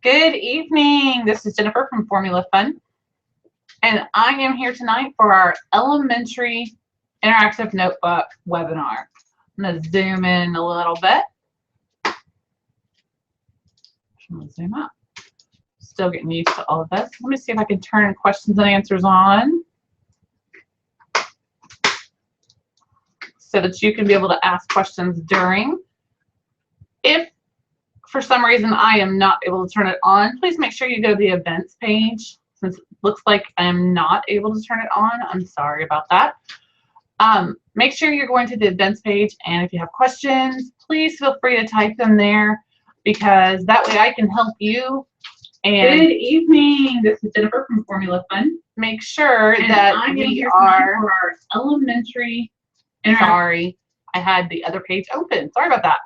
Good evening. This is Jennifer from Formula Fun, and I am here tonight for our elementary interactive notebook webinar. I'm going to zoom in a little bit. I'm going to zoom up. Still getting used to all of this. Let me see if I can turn questions and answers on so that you can be able to ask questions during. If for some reason I am not able to turn it on, please make sure you go to the events page. Since it looks like I am not able to turn it on, I'm sorry about that. Make sure you're going to the events page, and if you have questions, please feel free to type them there, because that way I can help you. And good evening, this is Jennifer from Formula Fun. Make sure that we are for our elementary. Sorry, I had the other page open. Sorry about that.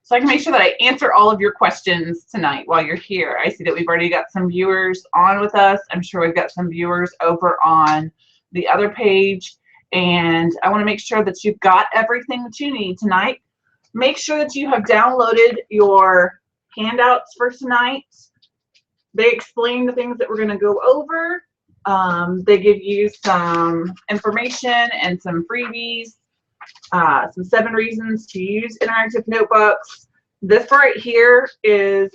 So I can make sure that I answer all of your questions tonight while you're here. I see that we've already got some viewers on with us. I'm sure we've got some viewers over on the other page. And I want to make sure that you've got everything that you need tonight. Make sure that you have downloaded your handouts for tonight. They explain the things that we're going to go over. They give you some information and some freebies. Some 7 reasons to use interactive notebooks. This right here is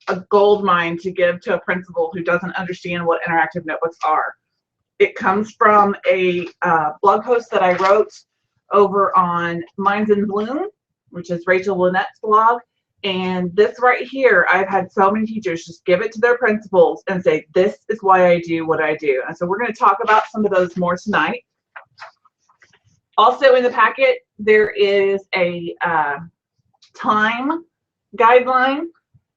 a gold mine to give to a principal who doesn't understand what interactive notebooks are. It comes from a blog post that I wrote over on Minds in Bloom, which is Rachel Lynette's blog. And this right here, I've had so many teachers just give it to their principals and say, this is why I do what I do. And so we're going to talk about some of those more tonight. Also in the packet, there is a time guideline.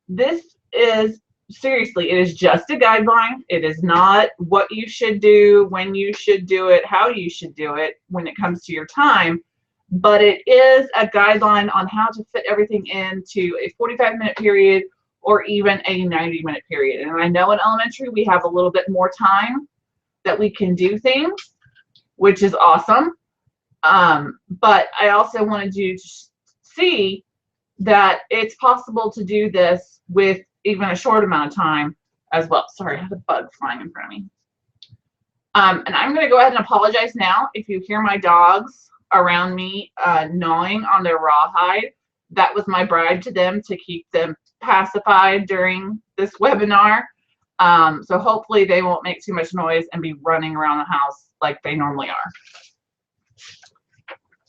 This is, seriously, it is just a guideline. It is not what you should do, when you should do it, how you should do it when it comes to your time. But it is a guideline on how to fit everything into a 45-minute period or even a 90-minute period. And I know in elementary we have a little bit more time that we can do things, which is awesome. But I also wanted you to see that it's possible to do this with even a short amount of time as well. Sorry, I had a bug flying in front of me. And I'm going to go ahead and apologize now if you hear my dogs around me gnawing on their rawhide. That was my bribe to them to keep them pacified during this webinar. So hopefully they won't make too much noise and be running around the house like they normally are.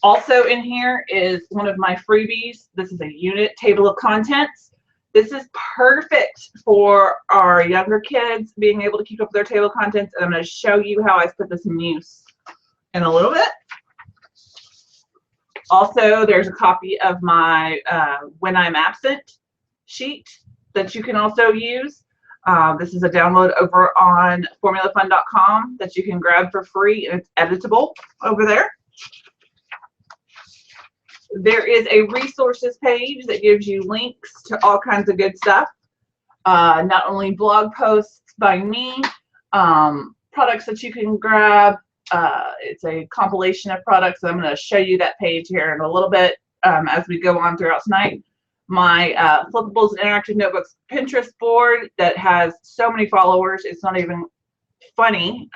Also in here is one of my freebies. This is a unit table of contents. This is perfect for our younger kids being able to keep up with their table of contents, and I'm going to show you how I put this in use in a little bit. Also, there's a copy of my When I'm Absent sheet that you can also use. This is a download over on formulafun.com that you can grab for free, and it's editable over there. There is a resources page that gives you links to all kinds of good stuff. Not only blog posts by me, products that you can grab. It's a compilation of products. I'm going to show you that page here in a little bit as we go on throughout tonight. My Flippables and Interactive Notebooks Pinterest board that has so many followers, it's not even funny.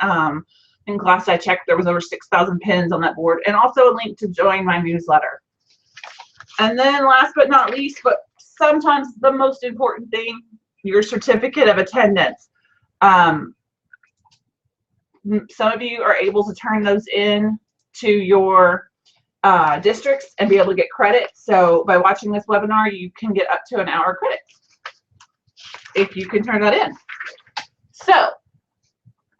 In class I checked, there was over 6,000 pins on that board, and also a link to join my newsletter. And then last but not least, but sometimes the most important thing, your certificate of attendance. Some of you are able to turn those in to your districts and be able to get credit. So by watching this webinar, you can get up to an hour credit if you can turn that in. So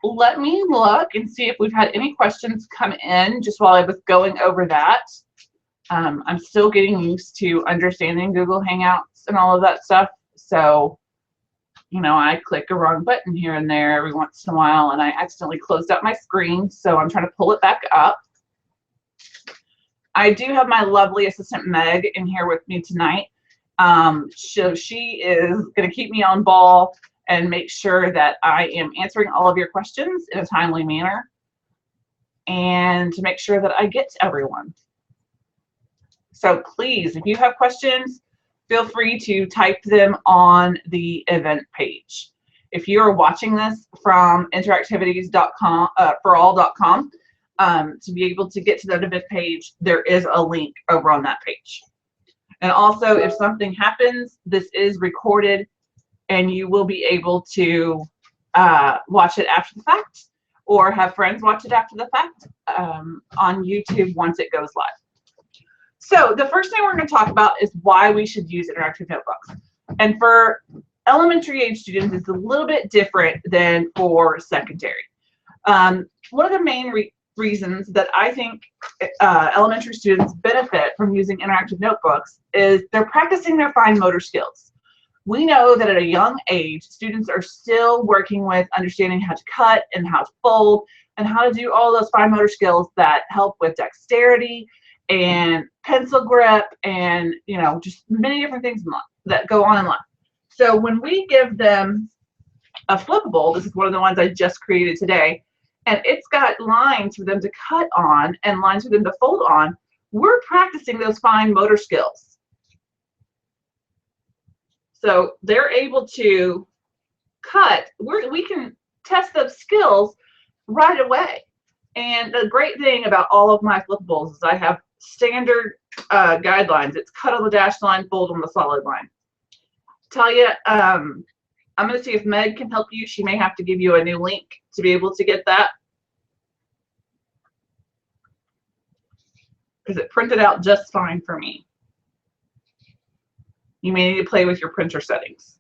let me look and see if we've had any questions come in just while I was going over that. I'm still getting used to understanding Google Hangouts and all of that stuff. So, you know, I click a wrong button here and there every once in a while, and I accidentally closed out my screen. So I'm trying to pull it back up. I do have my lovely assistant Meg in here with me tonight. So she is going to keep me on ball and make sure that I am answering all of your questions in a timely manner, and to make sure that I get to everyone. So please, if you have questions, feel free to type them on the event page. If you are watching this from interactivities.com, forall.com, to be able to get to that event page, there is a link over on that page. And also, if something happens, this is recorded and you will be able to watch it after the fact, or have friends watch it after the fact on YouTube once it goes live. So the first thing we're going to talk about is why we should use interactive notebooks. And for elementary age students, it's a little bit different than for secondary. One of the main reasons that I think elementary students benefit from using interactive notebooks is they're practicing their fine motor skills. We know that at a young age, students are still working with understanding how to cut and how to fold and how to do all those fine motor skills that help with dexterity and pencil grip and, you know, just many different things that go on in life. So when we give them a flippable, this is one of the ones I just created today, and it's got lines for them to cut on and lines for them to fold on, we're practicing those fine motor skills. So they're able to cut. We can test those skills right away. And the great thing about all of my flippables is I have standard guidelines. It's cut on the dashed line, fold on the solid line. Tell you, I'm going to see if Meg can help you. She may have to give you a new link to be able to get that, because it printed out just fine for me. You may need to play with your printer settings.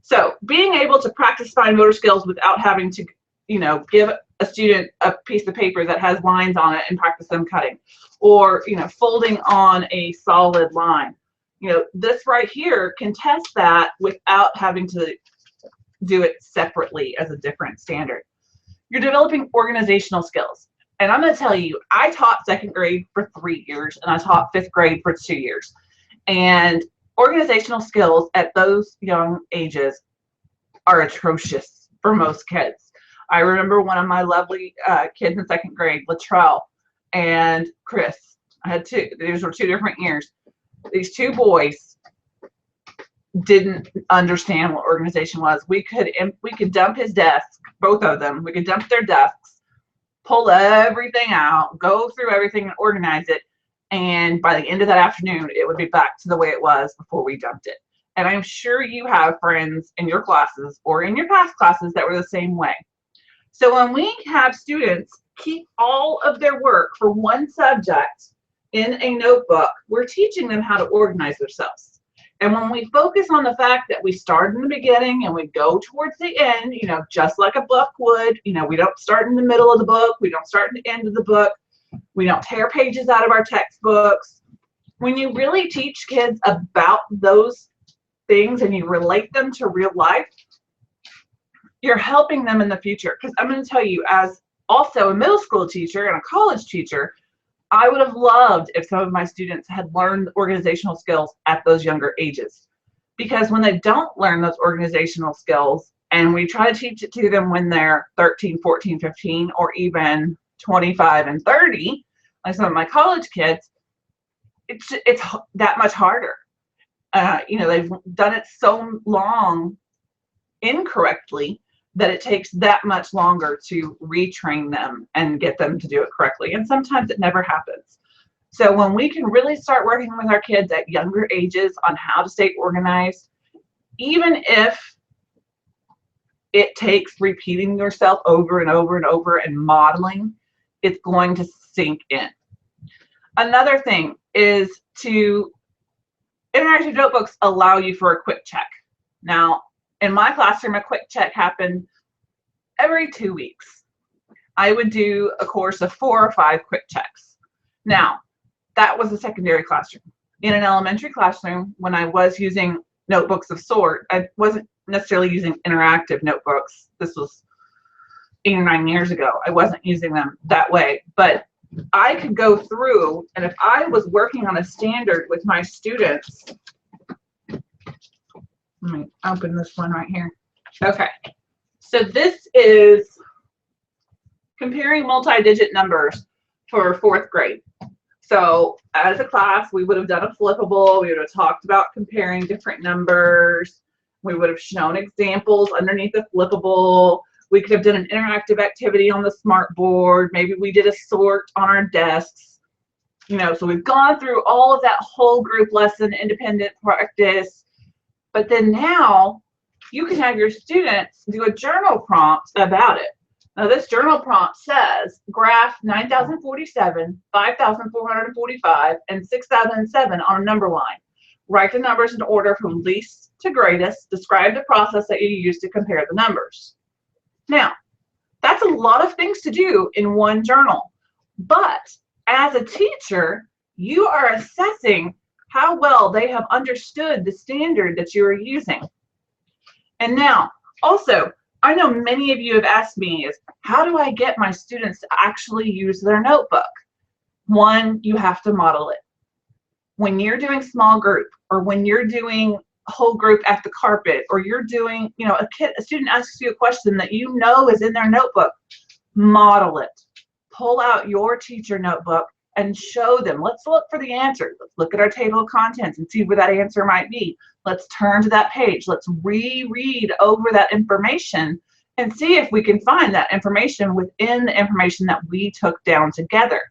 So being able to practice fine motor skills without having to, you know, give a student a piece of paper that has lines on it and practice them cutting, or, you know, folding on a solid line. You know, this right here can test that without having to do it separately as a different standard. You're developing organizational skills. And I'm going to tell you, I taught second grade for 3 years and I taught fifth grade for 2 years. And organizational skills at those young ages are atrocious for most kids. I remember one of my lovely kids in second grade, Latrell and Chris. I had two. These were 2 different years. These 2 boys didn't understand what organization was. We could dump his desk, both of them. We could dump their desks, pull everything out, go through everything and organize it. And by the end of that afternoon, it would be back to the way it was before we dumped it. And I'm sure you have friends in your classes or in your past classes that were the same way. So when we have students keep all of their work for one subject in a notebook, we're teaching them how to organize themselves. And when we focus on the fact that we start in the beginning and we go towards the end, you know, just like a book would, you know, we don't start in the middle of the book, we don't start in the end of the book, we don't tear pages out of our textbooks. When you really teach kids about those things and you relate them to real life, you're helping them in the future. Because I'm going to tell you, as also a middle school teacher and a college teacher, I would have loved if some of my students had learned organizational skills at those younger ages. Because when they don't learn those organizational skills and we try to teach it to them when they're 13, 14, 15, or even 25 and 30, like some of my college kids, it's that much harder. You know, they've done it so long incorrectly that it takes that much longer to retrain them and get them to do it correctly. And sometimes it never happens. So when we can really start working with our kids at younger ages on how to stay organized, even if it takes repeating yourself over and over and over and modeling, it's going to sink in. Another thing is interactive notebooks allow you for a quick check. Now, in my classroom, a quick check happened every 2 weeks. I would do a course of 4 or 5 quick checks. Now, that was a secondary classroom. In an elementary classroom, when I was using notebooks of sort, I wasn't necessarily using interactive notebooks. This was 8 or 9 years ago. I wasn't using them that way, but I could go through, and if I was working on a standard with my students, let me open this one right here. Okay, so this is comparing multi-digit numbers for 4th grade. So as a class, we would have done a flippable. We would have talked about comparing different numbers. We would have shown examples underneath the flippable. We could have done an interactive activity on the smart board. Maybe we did a sort on our desks. You know, so we've gone through all of that whole group lesson, independent practice. But then now you can have your students do a journal prompt about it. Now this journal prompt says graph 9,047, 5,445, and 6,007 on a number line. Write the numbers in order from least to greatest. Describe the process that you use to compare the numbers. Now, that's a lot of things to do in one journal. But as a teacher, you are assessing how well they have understood the standard that you are using. And now, also, I know many of you have asked me is, how do I get my students to actually use their notebook? One, you have to model it. When you're doing small group, or when you're doing whole group at the carpet, or you're doing, you know, a student asks you a question that you know is in their notebook, model it. Pull out your teacher notebook and show them. Let's look for the answer. Let's look at our table of contents and see where that answer might be. Let's turn to that page. Let's reread over that information and see if we can find that information within the information that we took down together.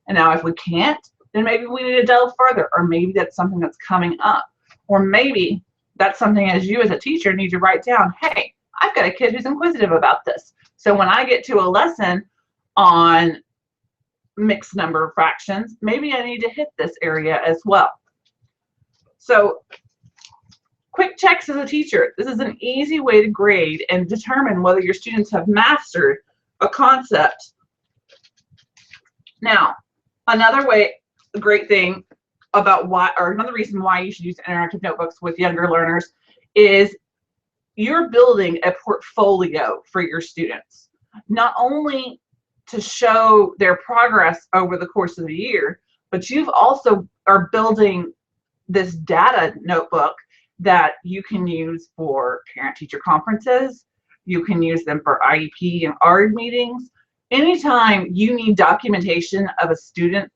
And now if we can't, then maybe we need to delve further, or maybe that's something that's coming up. Or maybe that's something as you as a teacher need to write down, hey, I've got a kid who's inquisitive about this. So when I get to a lesson on mixed number fractions, maybe I need to hit this area as well. So quick checks as a teacher. This is an easy way to grade and determine whether your students have mastered a concept. Now, another way, a great thing about why, or another reason why you should use interactive notebooks with younger learners is you're building a portfolio for your students. Not only to show their progress over the course of the year, but you've also are building this data notebook that you can use for parent-teacher conferences. You can use them for IEP and ARD meetings. Anytime you need documentation of a student's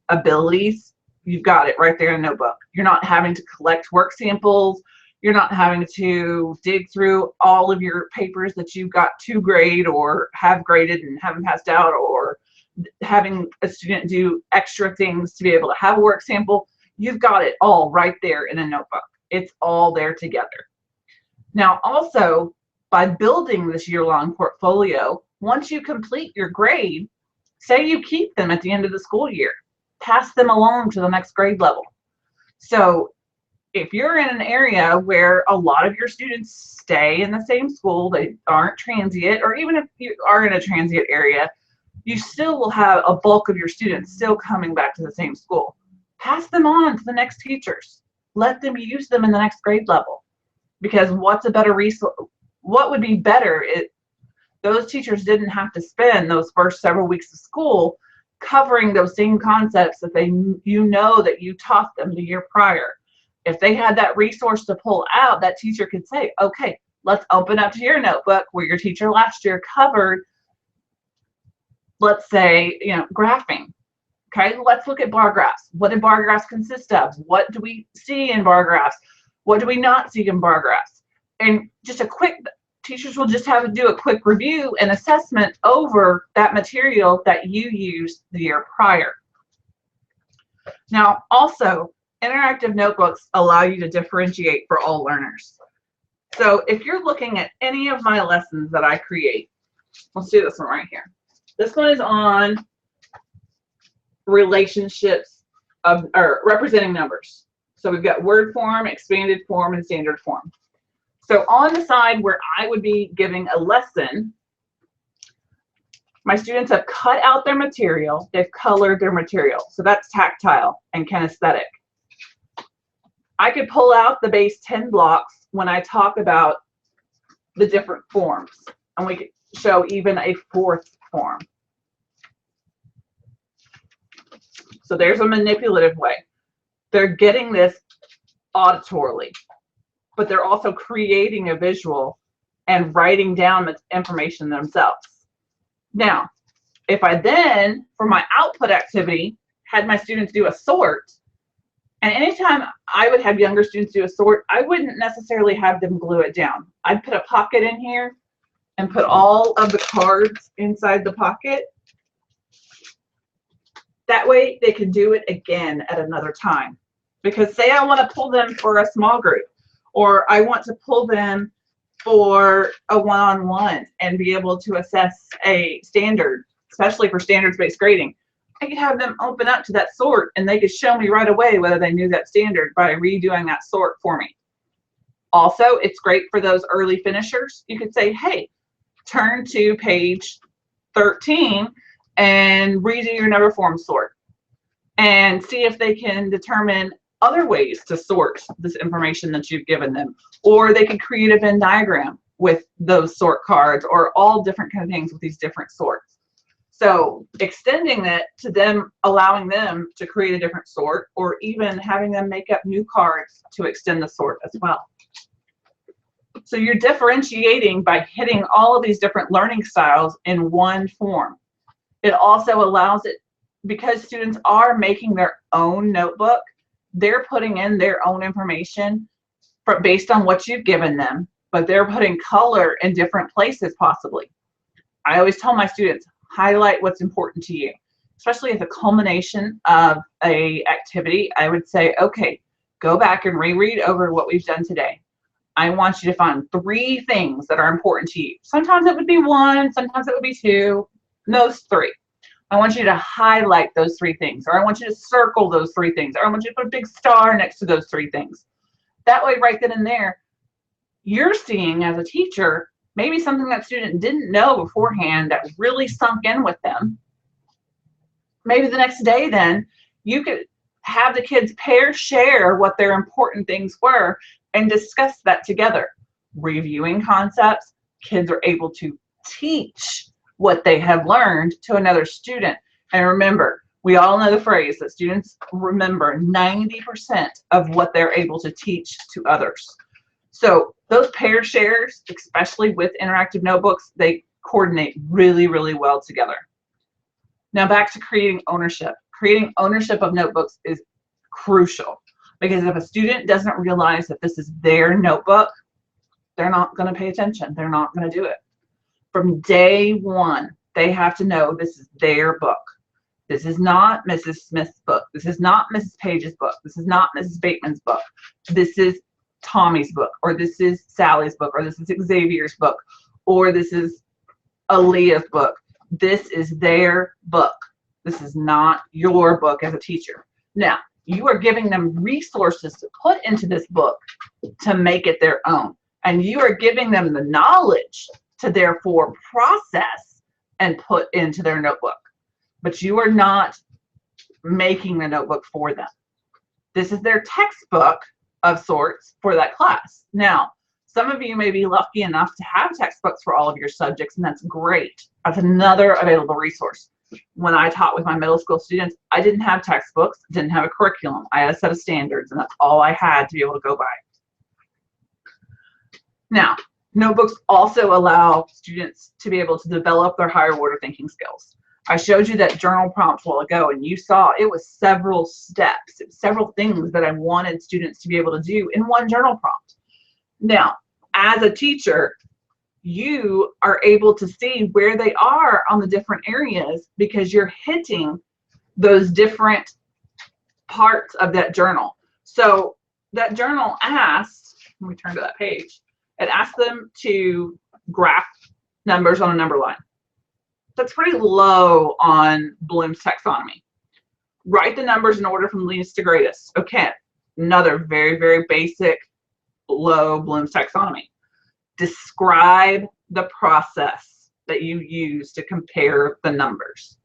abilities, you've got it right there in a notebook. You're not having to collect work samples. You're not having to dig through all of your papers that you've got to grade or have graded and haven't passed out, or having a student do extra things to be able to have a work sample. You've got it all right there in a notebook. It's all there together. Now, also, by building this year-long portfolio, once you complete your grade, say you keep them at the end of the school year, pass them along to the next grade level. So if you're in an area where a lot of your students stay in the same school, they aren't transient, or even if you are in a transient area, you still will have a bulk of your students still coming back to the same school. Pass them on to the next teachers. Let them use them in the next grade level. Because what's a better resource? What would be better if those teachers didn't have to spend those first several weeks of school covering those same concepts that you know that you taught them the year prior. If they had that resource to pull out, that teacher could say, okay, let's open up to your notebook where your teacher last year covered, let's say, you know, graphing. Okay, let's look at bar graphs. What do bar graphs consist of? What do we see in bar graphs? What do we not see in bar graphs? And just a quick, teachers will just have to do a quick review and assessment over that material that you used the year prior. Now, also, interactive notebooks allow you to differentiate for all learners. So if you're looking at any of my lessons that I create, let's do this one right here. This one is on relationships of, or representing numbers. So we've got word form, expanded form, and standard form. So on the side where I would be giving a lesson, my students have cut out their material, they've colored their material. So that's tactile and kinesthetic. I could pull out the base 10 blocks when I talk about the different forms, and we could show even a fourth form. So there's a manipulative way. They're getting this auditorily, but they're also creating a visual and writing down the information themselves. Now, if I then, for my output activity, had my students do a sort, and anytime I would have younger students do a sort, I wouldn't necessarily have them glue it down. I'd put a pocket in here and put all of the cards inside the pocket. That way they could do it again at another time. Because say I want to pull them for a small group, or I want to pull them for a one-on-one and be able to assess a standard, especially for standards-based grading. I could have them open up to that sort and they could show me right away whether they knew that standard by redoing that sort for me. Also, it's great for those early finishers. You could say, hey, turn to page 13 and redo your number form sort and see if they can determine other ways to sort this information that you've given them. Or they could create a Venn diagram with those sort cards, or all different kind of things with these different sorts. So extending that to them, allowing them to create a different sort, or even having them make up new cards to extend the sort as well. So you're differentiating by hitting all of these different learning styles in one form. It also allows it, because students are making their own notebook, they're putting in their own information based on what you've given them, but they're putting color in different places possibly. I always tell my students, highlight what's important to you, especially at the culmination of a activity. I would say, okay, go back and reread over what we've done today. I want you to find 3 things that are important to you. Sometimes it would be 1, sometimes it would be 2, those 3. I want you to highlight those 3 things, or I want you to circle those 3 things, or I want you to put a big star next to those 3 things. That way, right then and there, you're seeing as a teacher maybe something that student didn't know beforehand that really sunk in with them. Maybe the next day then, you could have the kids share what their important things were and discuss that together. Reviewing concepts, kids are able to teach what they have learned to another student. And remember, we all know the phrase that students remember 90% of what they're able to teach to others. So those pair shares, especially with interactive notebooks, they coordinate really, really well together. Now back to creating ownership. Creating ownership of notebooks is crucial, because if a student doesn't realize that this is their notebook, they're not going to pay attention. They're not going to do it. From day one, they have to know this is their book. This is not Mrs. Smith's book. This is not Mrs. Page's book. This is not Mrs. Bateman's book. This is Tommy's book, or this is Sally's book, or this is Xavier's book, or this is Aaliyah's book. This is their book. This is not your book as a teacher. Now, you are giving them resources to put into this book to make it their own. And you are giving them the knowledge to therefore process and put into their notebook. But you are not making the notebook for them. This is their textbook of sorts for that class. Now, some of you may be lucky enough to have textbooks for all of your subjects, and that's great. That's another available resource. When I taught with my middle school students, I didn't have textbooks, didn't have a curriculum. I had a set of standards, and that's all I had to be able to go by. Now, notebooks also allow students to be able to develop their higher order thinking skills. I showed you that journal prompt a while ago, and you saw it was several steps, several things that I wanted students to be able to do in one journal prompt. Now, as a teacher, you are able to see where they are on the different areas because you're hitting those different parts of that journal. So that journal asked, let me turn to that page, it asked them to graph numbers on a number line. That's pretty low on Bloom's taxonomy. Write the numbers in order from least to greatest. Okay, another very, very basic, low Bloom's taxonomy. Describe the process that you use to compare the numbers.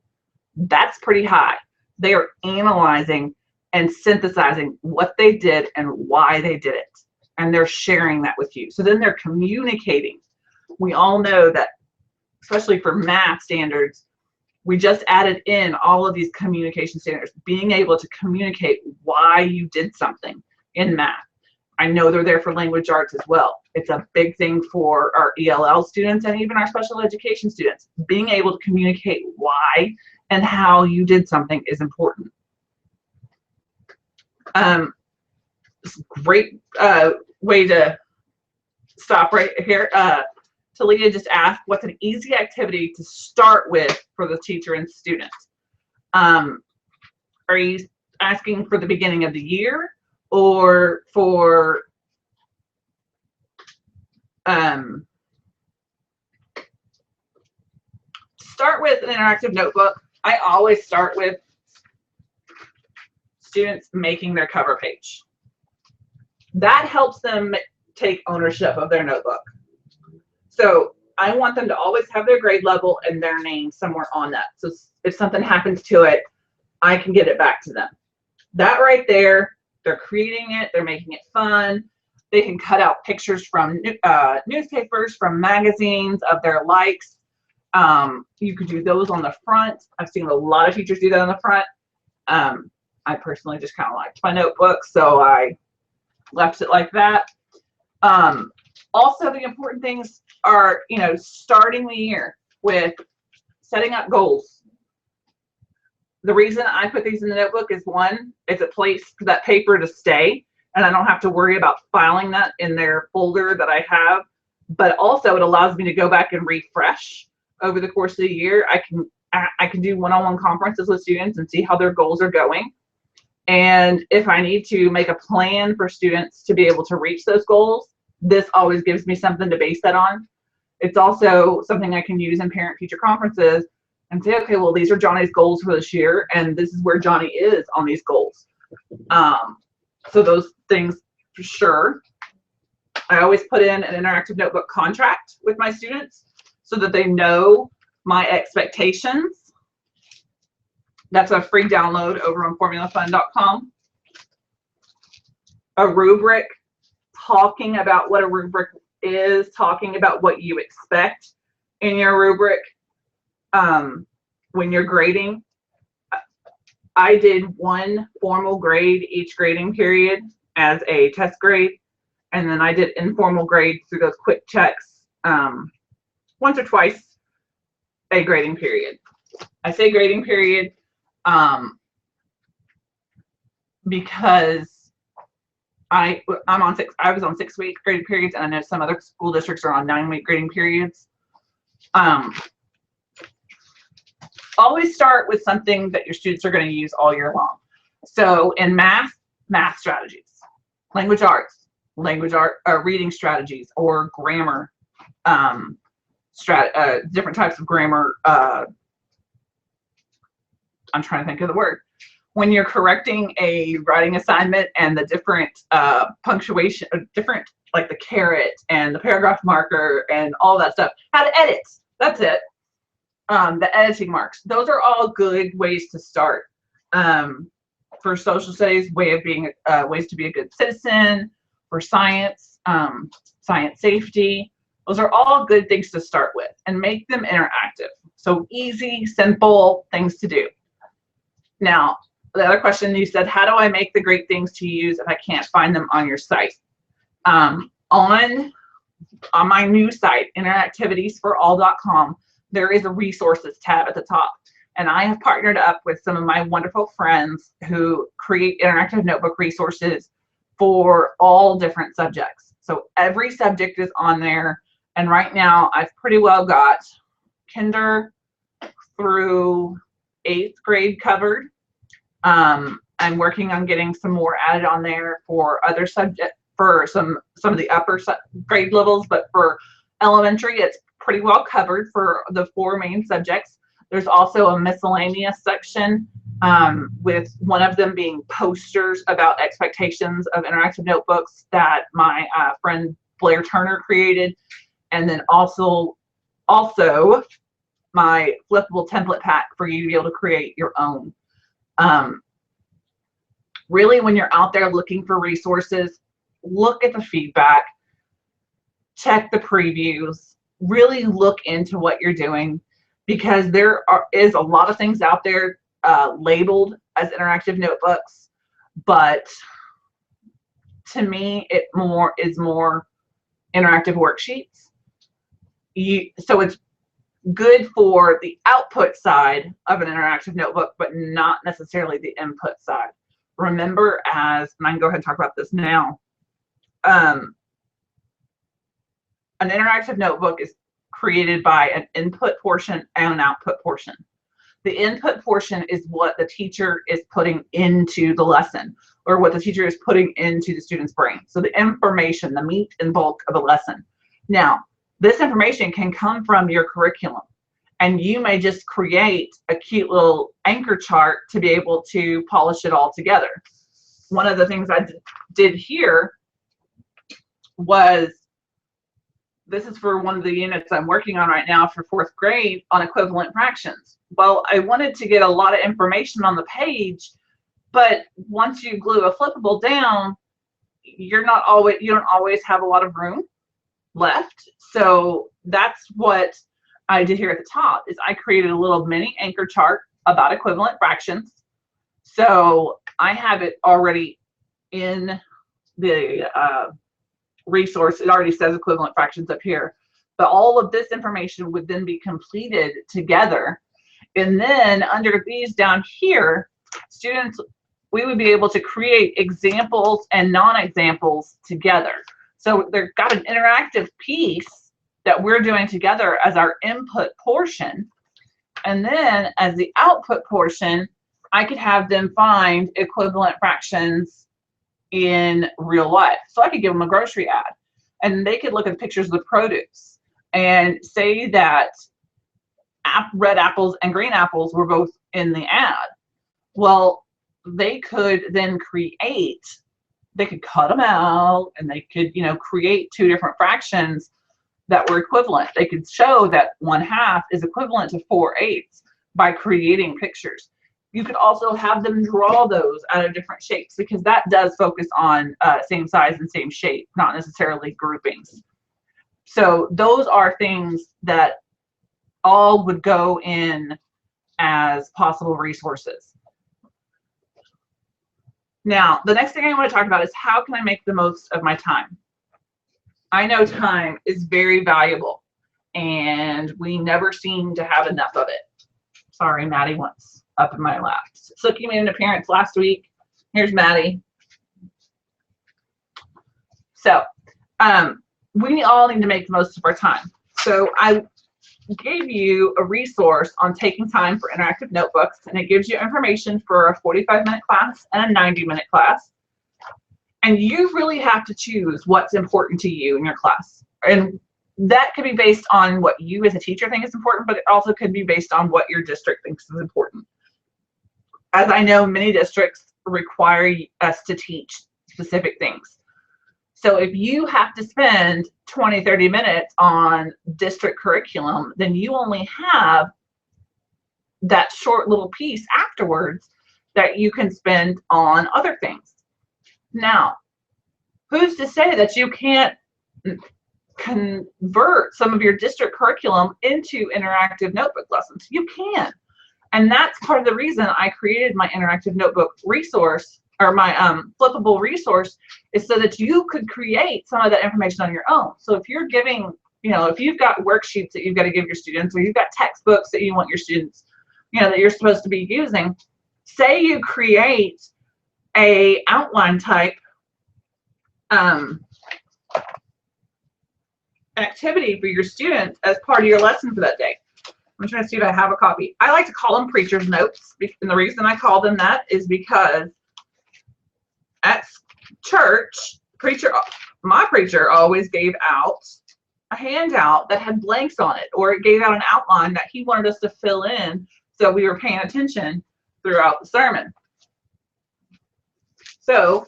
That's pretty high. They are analyzing and synthesizing what they did and why they did it. And they're sharing that with you. So then they're communicating. We all know that, especially for math standards, we just added in all of these communication standards, being able to communicate why you did something in math. I know they're there for language arts as well. It's a big thing for our ELL students and even our special education students. Being able to communicate why and how you did something is important. Great way to stop right here. Talia just asked, what's an easy activity to start with for the teacher and student? Are you asking for the beginning of the year, or for start with an interactive notebook? I always start with students making their cover page. That helps them take ownership of their notebook. So I want them to always have their grade level and their name somewhere on that. So if something happens to it, I can get it back to them. That right there, they're creating it, they're making it fun. They can cut out pictures from newspapers, from magazines of their likes. You could do those on the front. I've seen a lot of teachers do that on the front. I personally just kind of liked my notebook, so I left it like that. Also, the important things are, you know, starting the year with setting up goals. The reason I put these in the notebook is, one, it's a place for that paper to stay, and I don't have to worry about filing that in their folder that I have. But also, it allows me to go back and refresh over the course of the year. I can do one-on-one conferences with students and see how their goals are going. And if I need to make a plan for students to be able to reach those goals, this always gives me something to base that on. It's also something I can use in parent-teacher conferences and say, okay, well, these are Johnny's goals for this year, and this is where Johnny is on these goals. So those things, for sure. I always put in an interactive notebook contract with my students so that they know my expectations. That's a free download over on formulafund.com. A rubric, talking about what a rubric is, talking about what you expect in your rubric. When you're grading, I did one formal grade each grading period as a test grade, and then I did informal grades through those quick checks once or twice a grading period. I say grading period because I was on 6-week grading periods, and I know some other school districts are on 9-week grading periods. Always start with something that your students are going to use all year long. So in math strategies, language arts, reading strategies, or grammar, different types of grammar. I'm trying to think of the word. When you're correcting a writing assignment and the different punctuation, different, like the caret and the paragraph marker and all that stuff, how to edit, that's it. The editing marks, those are all good ways to start. For social studies, ways to be a good citizen. For science, science safety, those are all good things to start with, and make them interactive. So easy, simple things to do. Now, the other question you said, how do I make the great things to use if I can't find them on your site? On my new site, interactivitiesforall.com, there is a resources tab at the top. And I have partnered up with some of my wonderful friends who create interactive notebook resources for all different subjects. So every subject is on there. And right now I've pretty well got kinder through 8th grade covered. I'm working on getting some more added on there for other subjects, for some of the upper grade levels, but for elementary, it's pretty well covered for the 4 main subjects. There's also a miscellaneous section, with one of them being posters about expectations of interactive notebooks that my friend Blair Turner created, and then also my flippable template pack for you to be able to create your own. Really, when you're out there looking for resources, look at the feedback, check the previews, really look into what you're doing, because there is a lot of things out there labeled as interactive notebooks, but to me it is more interactive worksheets. So it's good for the output side of an interactive notebook, but not necessarily the input side. remember as, and I can go ahead and talk about this now, an interactive notebook is created by an input portion and an output portion. The input portion is what the teacher is putting into the lesson, or what the teacher is putting into the student's brain. So the information, the meat and bulk of a lesson. Now, this information can come from your curriculum, and you may just create a cute little anchor chart to be able to polish it all together. One of the things I did here was, this is for one of the units I'm working on right now for 4th grade on equivalent fractions. Well, I wanted to get a lot of information on the page, but once you glue a flippable down, you don't always have a lot of room left. So that's what I did here at the top, is I created a little mini anchor chart about equivalent fractions. So I have it already in the resource. It already says equivalent fractions up here, but all of this information would then be completed together. And then under these down here, students, we would be able to create examples and non-examples together. So they've got an interactive piece that we're doing together as our input portion. And then as the output portion, I could have them find equivalent fractions in real life. So I could give them a grocery ad, and they could look at pictures of the produce and say that red apples and green apples were both in the ad. Well, they could then they could cut them out, and they could, create 2 different fractions that were equivalent. They could show that 1/2 is equivalent to 4/8 by creating pictures. You could also have them draw those out of different shapes, because that does focus on same size and same shape, not necessarily groupings. So those are things that all would go in as possible resources. Now, the next thing I want to talk about is, how can I make the most of my time? I know time is very valuable, and we never seem to have enough of it. Sorry, Maddie wants up in my lap. Sookie made an appearance last week. Here's Maddie. So we all need to make the most of our time. So I gave you a resource on taking time for interactive notebooks, and it gives you information for a 45-minute class and a 90-minute class. And you really have to choose what's important to you in your class. And that could be based on what you as a teacher think is important, but it also could be based on what your district thinks is important. As I know, many districts require us to teach specific things. So if you have to spend 20, 30 minutes on district curriculum, then you only have that short little piece afterwards that you can spend on other things. Now, who's to say that you can't convert some of your district curriculum into interactive notebook lessons? You can. And that's part of the reason I created my interactive notebook resource, or my flippable resource, is so that you could create some of that information on your own. So if you're giving, if you've got worksheets that you've got to give your students, or you've got textbooks that you want your students, that you're supposed to be using, say you create a outline type activity for your students as part of your lesson for that day. I'm trying to see if I have a copy. I like to call them preacher's notes, and the reason I call them that is because at church, my preacher always gave out a handout that had blanks on it, or it gave out an outline that he wanted us to fill in so we were paying attention throughout the sermon. So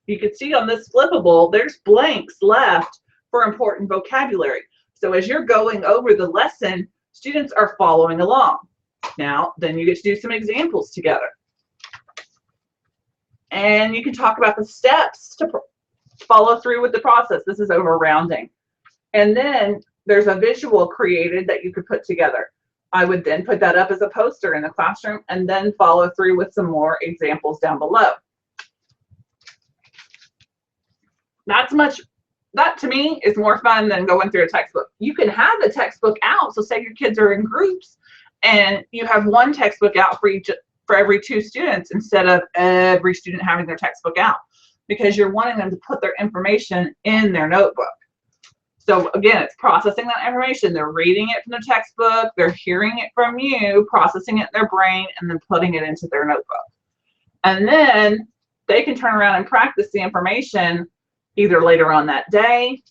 you can see on this flippable, there's blanks left for important vocabulary. So as you're going over the lesson, students are following along. Now, then you get to do some examples together. And you can talk about the steps to follow through with the process. This is over rounding. And then there's a visual created that you could put together. I would then put that up as a poster in the classroom and then follow through with some more examples down below. That to me is more fun than going through a textbook. You can have the textbook out. So say your kids are in groups and you have one textbook out for each for every 2 students instead of every student having their textbook out, because you're wanting them to put their information in their notebook. So again, it's processing that information. They're reading it from the textbook, they're hearing it from you, processing it in their brain, and then putting it into their notebook. And then they can turn around and practice the information either later on that day,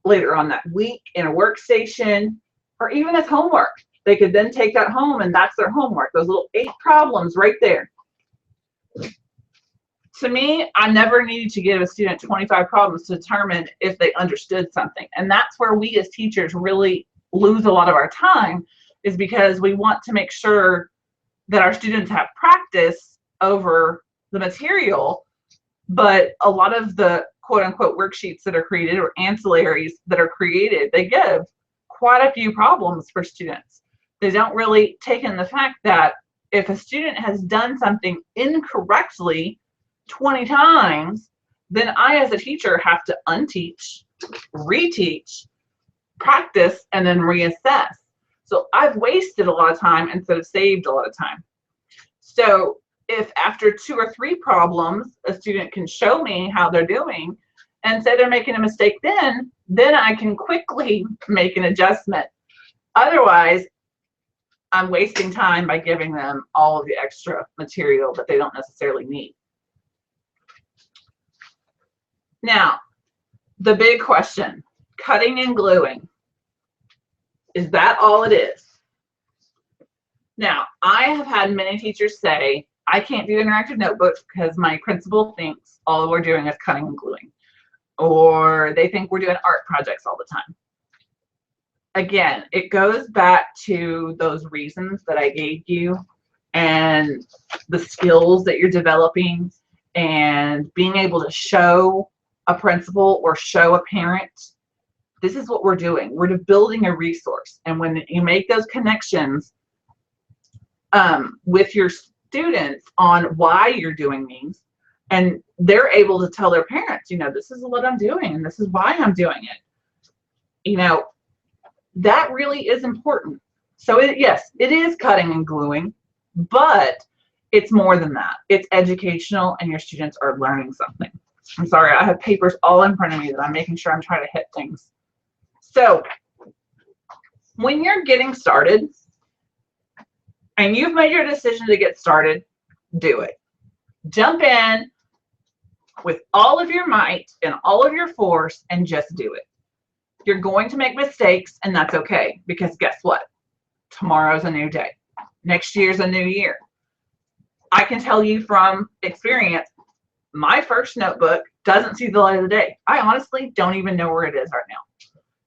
later on that week in a workstation, or even as homework. They could then take that home and that's their homework, those little 8 problems right there. To me, I never needed to give a student 25 problems to determine if they understood something. And that's where we as teachers really lose a lot of our time, is because we want to make sure that our students have practice over the material, but a lot of the quote unquote worksheets that are created or ancillaries that are created, they give quite a few problems for students. They don't really take in the fact that if a student has done something incorrectly 20 times, then I as a teacher have to unteach, reteach, practice, and then reassess. So I've wasted a lot of time instead of saved a lot of time. So if after 2 or 3 problems, a student can show me how they're doing and say they're making a mistake, then I can quickly make an adjustment. Otherwise, I'm wasting time by giving them all of the extra material that they don't necessarily need. Now, the big question, cutting and gluing. Is that all it is? Now, I have had many teachers say, I can't do interactive notebooks because my principal thinks all we're doing is cutting and gluing. Or they think we're doing art projects all the time. Again, it goes back to those reasons that I gave you and the skills that you're developing and being able to show a principal or show a parent, this is what we're doing. We're building a resource. And when you make those connections with your students on why you're doing these, and they're able to tell their parents, you know, this is what I'm doing and this is why I'm doing it. You know, that really is important. So yes, it is cutting and gluing, but it's more than that. It's educational and your students are learning something. I'm sorry, I have papers all in front of me that I'm making sure I'm trying to hit things. So when you're getting started and you've made your decision to get started, do it. Jump in with all of your might and all of your force and just do it. You're going to make mistakes, and that's okay, because guess what? Tomorrow's a new day. Next year's a new year. I can tell you from experience, my first notebook doesn't see the light of the day. I honestly don't even know where it is right now.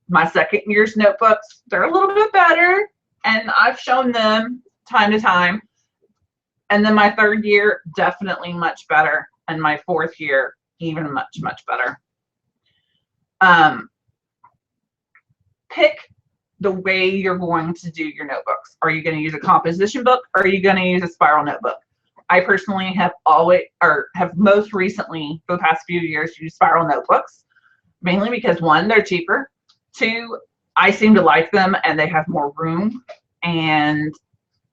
My second year's notebooks, they're a little bit better, and I've shown them time to time. And then my third year, definitely much better. And my fourth year, even much, much better. Pick the way you're going to do your notebooks. Are you going to use a composition book, or are you going to use a spiral notebook? I personally have most recently, for the past few years, used spiral notebooks, mainly because 1, they're cheaper. 2, I seem to like them and they have more room. And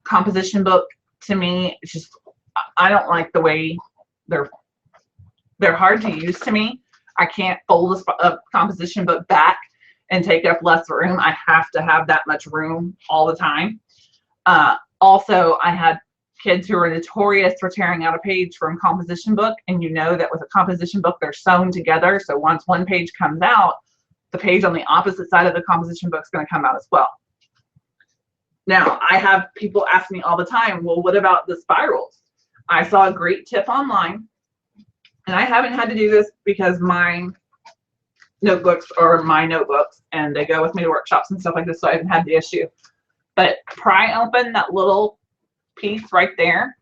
composition book, to me, it's just, I don't like the way they're hard to use to me. I can't fold a composition book back and take up less room. I have to have that much room all the time. Also, I had kids who are notorious for tearing out a page from composition book, and you know that with a composition book, they're sewn together. So once one page comes out, the page on the opposite side of the composition book is going to come out as well. Now, I have people ask me all the time, well, what about the spirals? I saw a great tip online, and I haven't had to do this because my notebooks are my notebooks and they go with me to workshops and stuff like this, so I haven't had the issue. But pry open that little piece right there,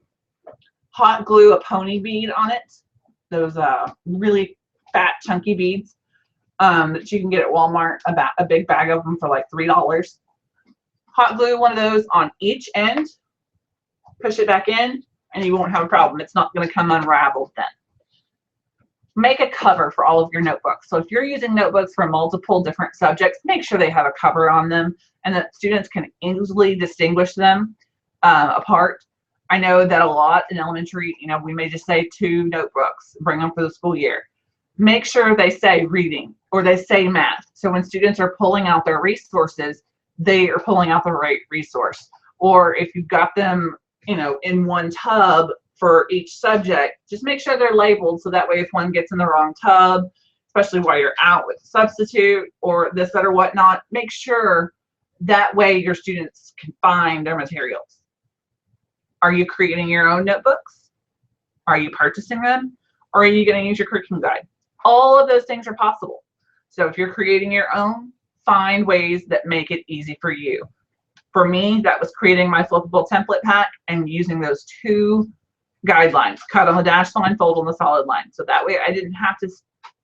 hot glue a pony bead on it, those really fat chunky beads that you can get at Walmart, about a big bag of them for like $3. Hot glue one of those on each end, push it back in, and you won't have a problem. It's not going to come unraveled then. Make a cover for all of your notebooks. So if you're using notebooks for multiple different subjects, make sure they have a cover on them and that students can easily distinguish them apart. I know that a lot in elementary, we may just say 2 notebooks, bring them for the school year. Make sure they say reading or they say math. So when students are pulling out their resources, they are pulling out the right resource. Or if you've got them, in one tub for each subject, just make sure they're labeled so that way if one gets in the wrong tub, especially while you're out with a substitute or this, that, or whatnot, make sure that way your students can find their materials. Are you creating your own notebooks? Are you purchasing them? Or are you going to use your curriculum guide? All of those things are possible. So if you're creating your own, find ways that make it easy for you. For me, that was creating my flippable template pack and using those 2 guidelines, cut on the dashed line, fold on the solid line. So that way I didn't have to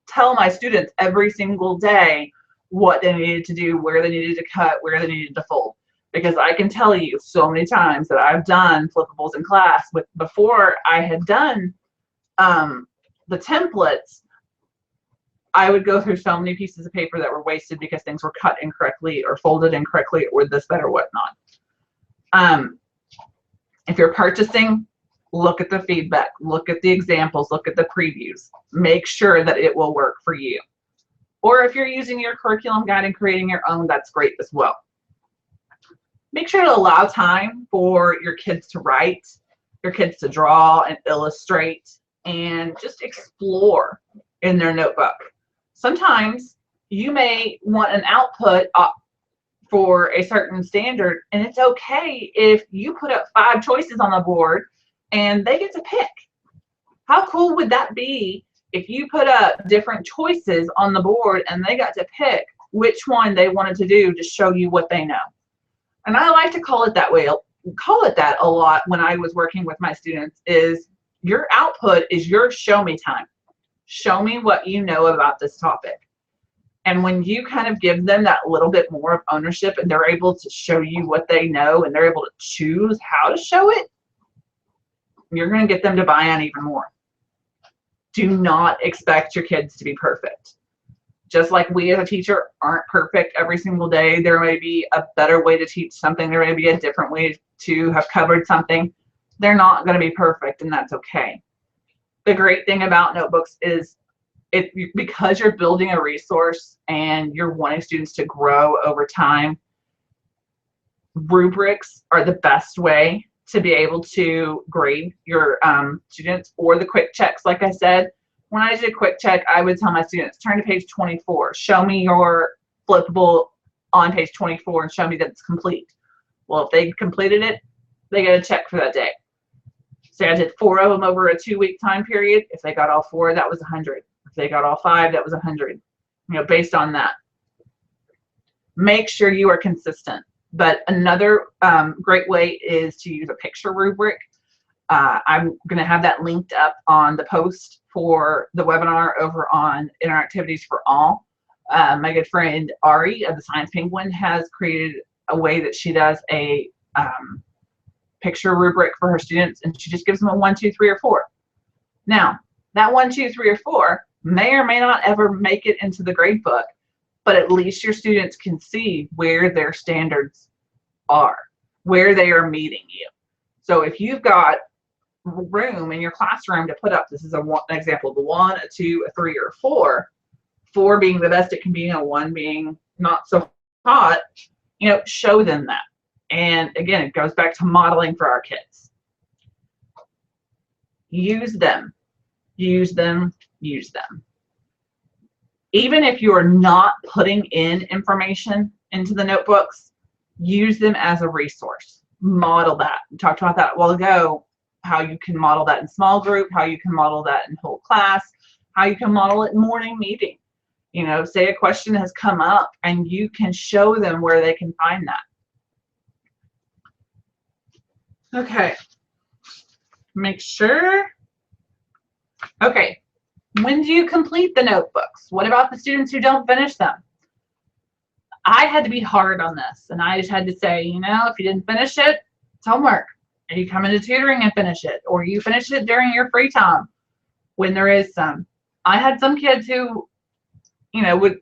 tell my students every single day what they needed to do, where they needed to cut, where they needed to fold. Because I can tell you so many times that I've done flippables in class before I had done the templates. I would go through so many pieces of paper that were wasted because things were cut incorrectly or folded incorrectly or this, that, or whatnot. If you're purchasing, look at the feedback, look at the examples, look at the previews. Make sure that it will work for you. Or if you're using your curriculum guide and creating your own, that's great as well. Make sure to allow time for your kids to write, your kids to draw and illustrate, and just explore in their notebook. Sometimes you may want an output for a certain standard, and it's okay if you put up 5 choices on the board and they get to pick. How cool would that be if you put up different choices on the board and they got to pick which one they wanted to do to show you what they know? And I like to call it that way, call it that a lot when I was working with my students, is your output is your show me time. Show me what you know about this topic. And when you kind of give them that little bit more of ownership and they're able to show you what they know and they're able to choose how to show it, you're going to get them to buy in even more. Do not expect your kids to be perfect. Just like we as a teacher aren't perfect every single day. There may be a better way to teach something. There may be a different way to have covered something. They're not going to be perfect, and that's okay. The great thing about notebooks is because you're building a resource and you're wanting students to grow over time, rubrics are the best way to be able to grade your students, or the quick checks. Like I said, when I did a quick check, I would tell my students, turn to page 24, show me your flippable on page 24 and show me that it's complete. Well, if they completed it, they get a check for that day. Say I did 4 of them over a 2-week time period. If they got all 4, that was 100. If they got all 5, that was 100. Based on that. Make sure you are consistent. But another great way is to use a picture rubric. I'm going to have that linked up on the post for the webinar over on Interactivities for All. My good friend Ari of the Science Penguin has created a way that she does a picture rubric for her students, and she just gives them a 1, 2, 3, or 4. Now, that 1, 2, 3, or 4 may or may not ever make it into the grade book, but at least your students can see where their standards are, where they are meeting you. So if you've got room in your classroom to put up, this is an example of a 1, a 2, a 3, or a 4, 4 being the best it can be and 1 being not so hot, show them that. And again, it goes back to modeling for our kids. Use them, use them, use them. Even if you are not putting in information into the notebooks, use them as a resource. Model that. We talked about that a while ago, how you can model that in small group, how you can model that in whole class, how you can model it in morning meeting. Say a question has come up and you can show them where they can find that. Okay, make sure. Okay, when do you complete the notebooks? What about the students who don't finish them? I had to be hard on this, and I just had to say, if you didn't finish it, it's homework. And you come into tutoring and finish it, or you finish it during your free time when there is some. I had some kids who, would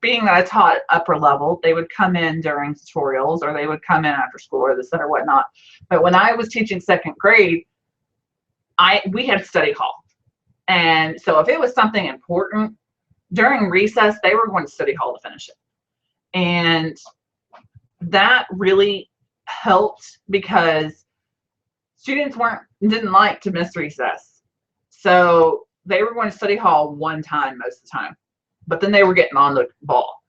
being that I taught upper level, they would come in during tutorials or they would come in after school or this or whatnot. But when I was teaching second grade, we had study hall. And so if it was something important during recess, they were going to study hall to finish it. And that really helped because students didn't like to miss recess. So they were going to study hall one time most of the time, but then they were getting on the ball.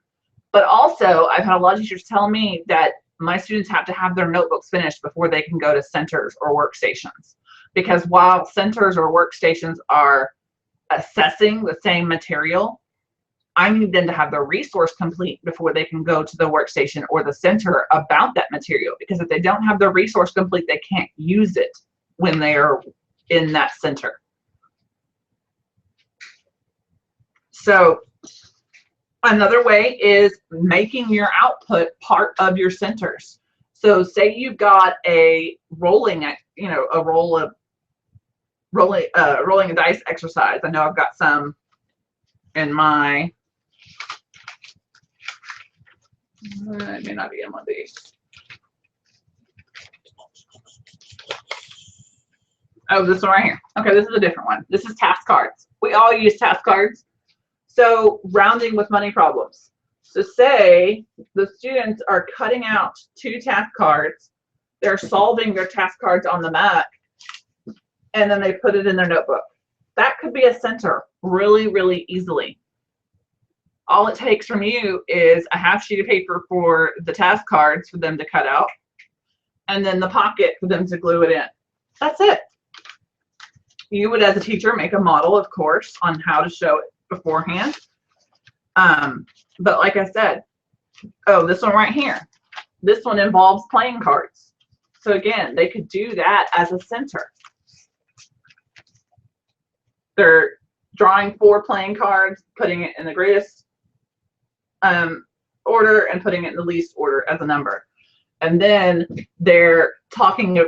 But also I've had a lot of teachers tell me that my students have to have their notebooks finished before they can go to centers or workstations. Because while centers or workstations are assessing the same material, I need them to have their resource complete before they can go to the workstation or the center about that material. Because if they don't have their resource complete, they can't use it when they are in that center. So another way is making your output part of your centers. So say you've got a rolling a dice exercise. I know I've got some in my, it may not be in one of these. Oh, this one right here. Okay, this is a different one. This is task cards. We all use task cards. So rounding with money problems. So say the students are cutting out 2 task cards. They're solving their task cards on the mat, and then they put it in their notebook. That could be a center really, really easily. All it takes from you is a half sheet of paper for the task cards for them to cut out, and then the pocket for them to glue it in. That's it. You would, as a teacher, make a model, of course, on how to show it beforehand. But like I said, oh, this one right here. This one involves playing cards. So again, they could do that as a center. They're drawing 4 playing cards, putting it in the greatest order and putting it in the least order as a number. And then they're talking,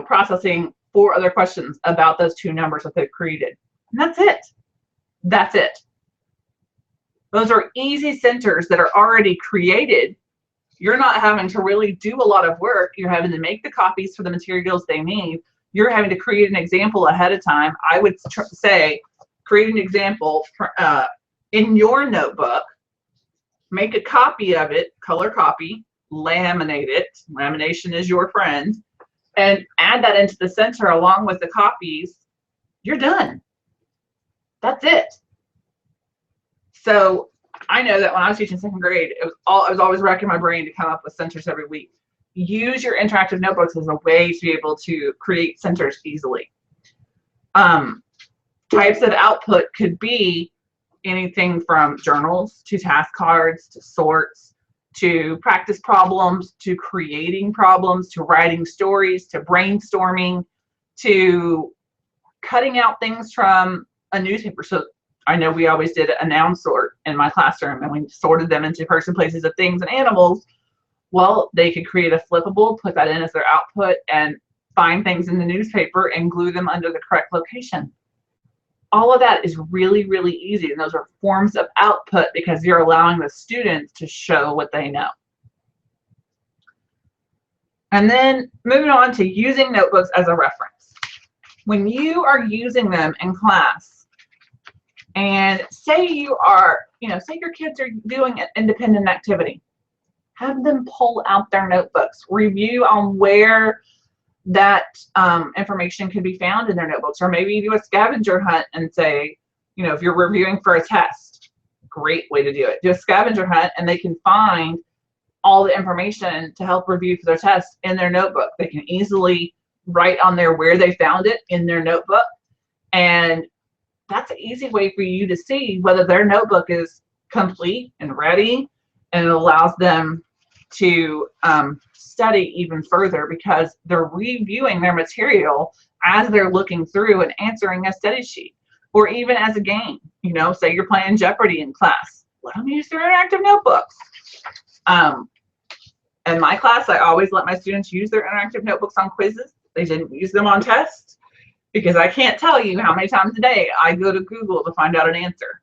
processing 4 other questions about those 2 numbers that they've created. And that's it. That's it. Those are easy centers that are already created. You're not having to really do a lot of work. You're having to make the copies for the materials they need. You're having to create an example ahead of time. I would say create an example in your notebook, make a copy of it, color copy, laminate it. Lamination is your friend. And add that into the center along with the copies. You're done. That's it. So I know that when I was teaching second grade, I was always racking my brain to come up with centers every week. Use your interactive notebooks as a way to be able to create centers easily. Types of output could be anything from journals to task cards to sorts to practice problems to creating problems to writing stories to brainstorming to cutting out things from a newspaper. So I know we always did a noun sort in my classroom, and we sorted them into person, places, of things, and animals. Well, they could create a flippable, put that in as their output, and find things in the newspaper and glue them under the correct location. All of that is really, really easy, and those are forms of output because you're allowing the students to show what they know. And then moving on to using notebooks as a reference. When you are using them in class, and say you are, say your kids are doing an independent activity, have them pull out their notebooks, review on where that information can be found in their notebooks, or maybe do a scavenger hunt and say, if you're reviewing for a test, great way to do it. Do a scavenger hunt and they can find all the information to help review for their test in their notebook. They can easily write on there where they found it in their notebook, and that's an easy way for you to see whether their notebook is complete and ready, and it allows them to study even further because they're reviewing their material as they're looking through and answering a study sheet, or even as a game. Say you're playing Jeopardy in class, let them use their interactive notebooks. In my class, I always let my students use their interactive notebooks on quizzes. They didn't use them on tests, because I can't tell you how many times a day I go to Google to find out an answer.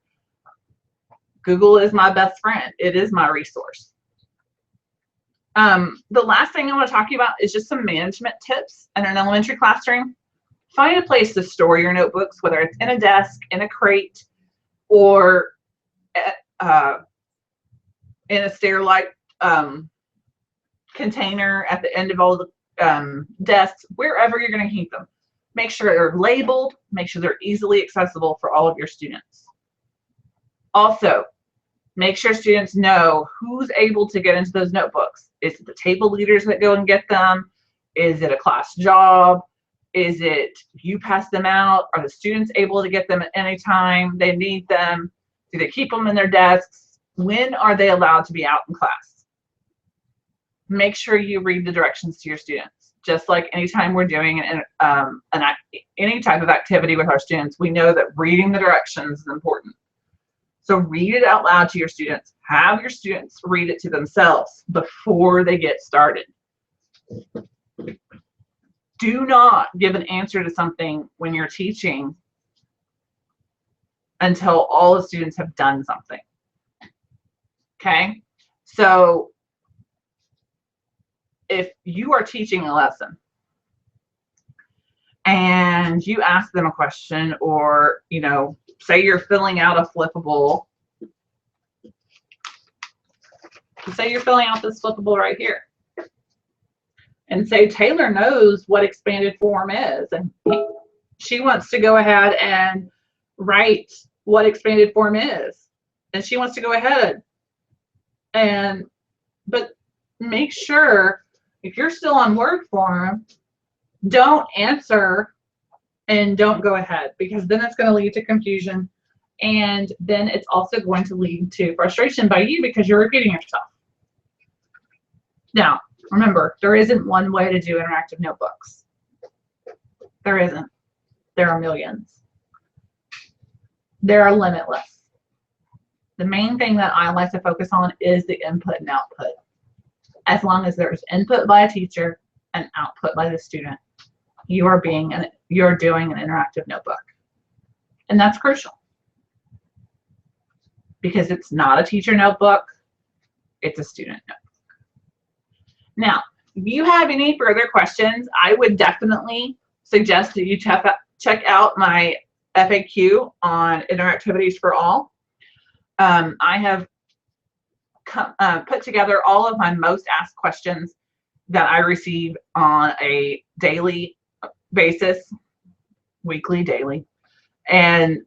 Google is my best friend. It is my resource. The last thing I want to talk to you about is just some management tips in an elementary classroom. Find a place to store your notebooks, whether it's in a desk, in a crate, or in a stair-like container at the end of all the desks, wherever you're going to keep them. Make sure they're labeled, make sure they're easily accessible for all of your students. Also, make sure students know who's able to get into those notebooks. Is it the table leaders that go and get them? Is it a class job? Is it you pass them out? Are the students able to get them at any time they need them? Do they keep them in their desks? When are they allowed to be out in class? Make sure you read the directions to your students. Just like anytime we're doing any type of activity with our students, we know that reading the directions is important. So read it out loud to your students. Have your students read it to themselves before they get started. Do not give an answer to something when you're teaching until all the students have done something. Okay? So if you are teaching a lesson and you ask them a question, or, you know, say you're filling out a flippable, say you're filling out this flippable right here, and say Taylor knows what expanded form is, and she wants to go ahead and write what expanded form is, and she wants to go ahead and, but make sure if you're still on word form, don't answer and don't go ahead, because then it's going to lead to confusion, and then it's also going to lead to frustration by you because you're repeating yourself. Now, remember, there isn't one way to do interactive notebooks. There isn't. There are millions. There are limitless. The main thing that I like to focus on is the input and output. As long as there's input by a teacher and output by the student, you're doing an interactive notebook. And that's crucial, because it's not a teacher notebook, it's a student notebook. Now, if you have any further questions, I would definitely suggest that you check out my FAQ on Interactivities for All. I have put together all of my most asked questions that I receive on a daily basis, weekly, daily, and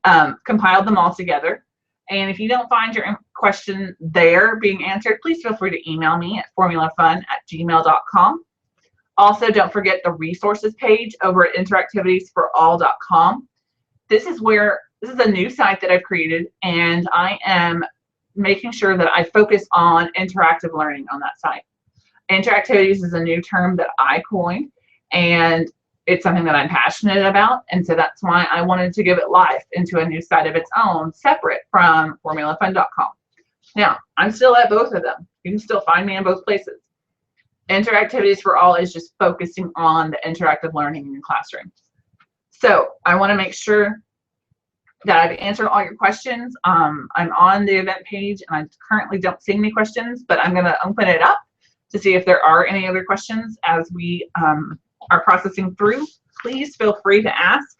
compiled them all together. And if you don't find your question there being answered, please feel free to email me at formulafun@gmail.com. Also, don't forget the resources page over at interactivitiesforall.com. This is a new site that I've created, and I am making sure that I focus on interactive learning on that site. Interactivities is a new term that I coined, and it's something that I'm passionate about, and so that's why I wanted to give it life into a new site of its own, separate from formulafun.com. Now, I'm still at both of them. You can still find me in both places. Interactivities for All is just focusing on the interactive learning in your classroom. So I want to make sure that I've answered all your questions. I'm on the event page, and I currently don't see any questions, but I'm going to open it up to see if there are any other questions as we are processing through. Please feel free to ask.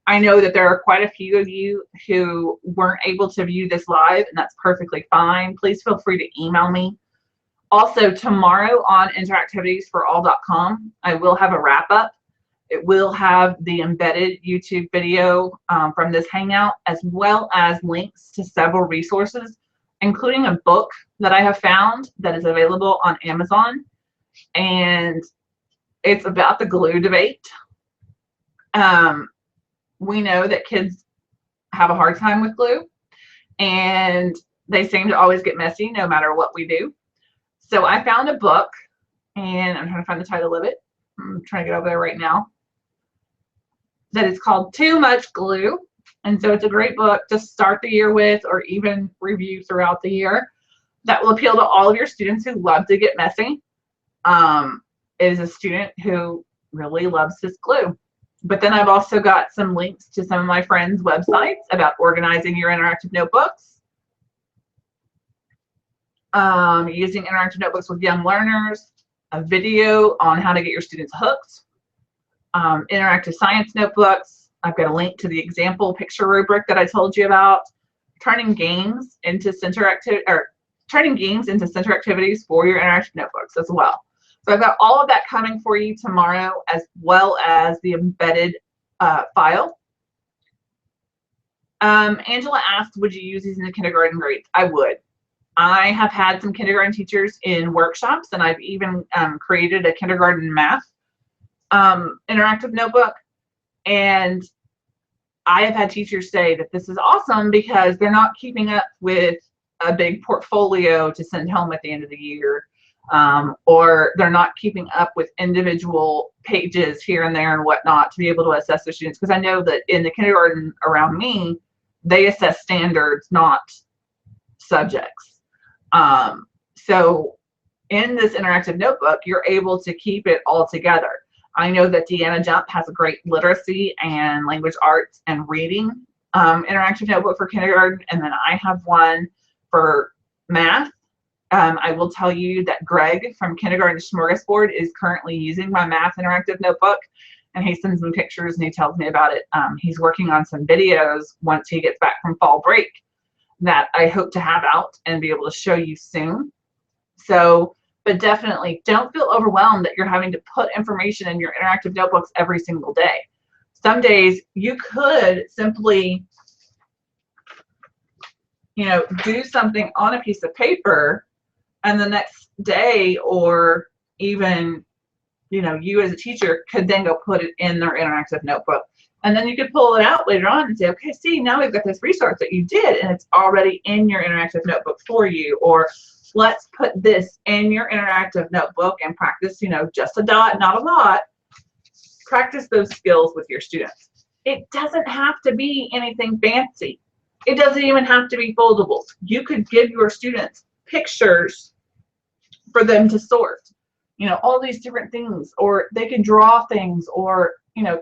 I know that there are quite a few of you who weren't able to view this live, and that's perfectly fine. Please feel free to email me. Also, tomorrow on interactivitiesforall.com, I will have a wrap-up. It will have the embedded YouTube video from this Hangout, as well as links to several resources, including a book that I have found that is available on Amazon, and it's about the glue debate. We know that kids have a hard time with glue, and they seem to always get messy no matter what we do. So I found a book, and I'm trying to find the title of it. I'm trying to get over there right now. That is called Too Much Glue. And so it's a great book to start the year with, or even review throughout the year, that will appeal to all of your students who love to get messy. It is a student who really loves his glue. But then I've also got some links to some of my friends' websites about organizing your interactive notebooks. using interactive notebooks with young learners, a video on how to get your students hooked, interactive science notebooks. I've got a link to the example picture rubric that I told you about, turning games into center activities for your interactive notebooks as well. So I've got all of that coming for you tomorrow, as well as the embedded file. Angela asked, would you use these in the kindergarten grades? I would. I have had some kindergarten teachers in workshops, and I've even created a kindergarten math interactive notebook. And I have had teachers say that this is awesome because they're not keeping up with a big portfolio to send home at the end of the year, or they're not keeping up with individual pages here and there and whatnot to be able to assess their students. Because I know that in the kindergarten around me, they assess standards, not subjects. So in this interactive notebook, you're able to keep it all together. I know that Deanna Jump has a great literacy and language arts and reading interactive notebook for kindergarten, and then I have one for math. I will tell you that Greg from Kindergarten Smorgasbord is currently using my math interactive notebook, and he sends me pictures and he tells me about it. He's working on some videos once he gets back from fall break that I hope to have out and be able to show you soon. So, but definitely don't feel overwhelmed that you're having to put information in your interactive notebooks every single day. Some days you could simply, you know, do something on a piece of paper, and the next day, or even, you know, you as a teacher could then go put it in their interactive notebook. And then you could pull it out later on and say, okay, see, now we've got this resource that you did, and it's already in your interactive notebook for you. Or let's put this in your interactive notebook and practice, you know, just a dot, not a lot. Practice those skills with your students. It doesn't have to be anything fancy. It doesn't even have to be foldables. You could give your students pictures for them to sort, you know, all these different things, or they can draw things, or, you know,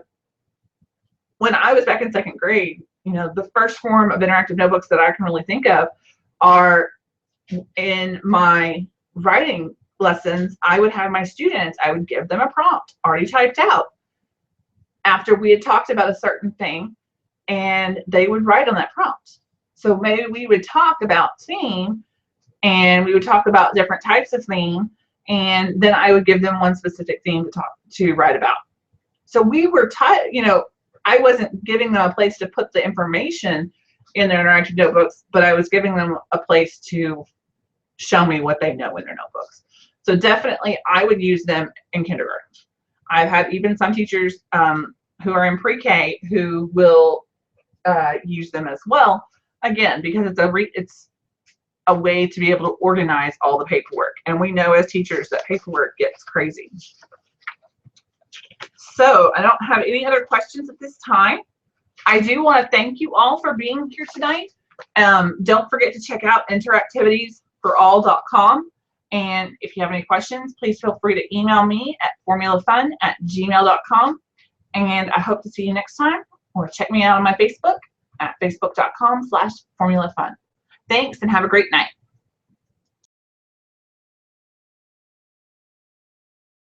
when I was back in second grade, you know, the first form of interactive notebooks that I can really think of are in my writing lessons. I would have my students, I would give them a prompt already typed out after we had talked about a certain thing, and they would write on that prompt. So maybe we would talk about theme, and we would talk about different types of theme, and then I would give them one specific theme to write about. So we were, you know, I wasn't giving them a place to put the information in their interactive notebooks, but I was giving them a place to show me what they know in their notebooks. So definitely I would use them in kindergarten. I've had even some teachers who are in pre-K who will use them as well, again, because it's a way to be able to organize all the paperwork. And we know as teachers that paperwork gets crazy. So I don't have any other questions at this time. I do want to thank you all for being here tonight. Don't forget to check out interactivitiesforall.com. And if you have any questions, please feel free to email me at formulafun@gmail.com. And I hope to see you next time, or check me out on my Facebook at facebook.com/formulafun. Thanks, and have a great night.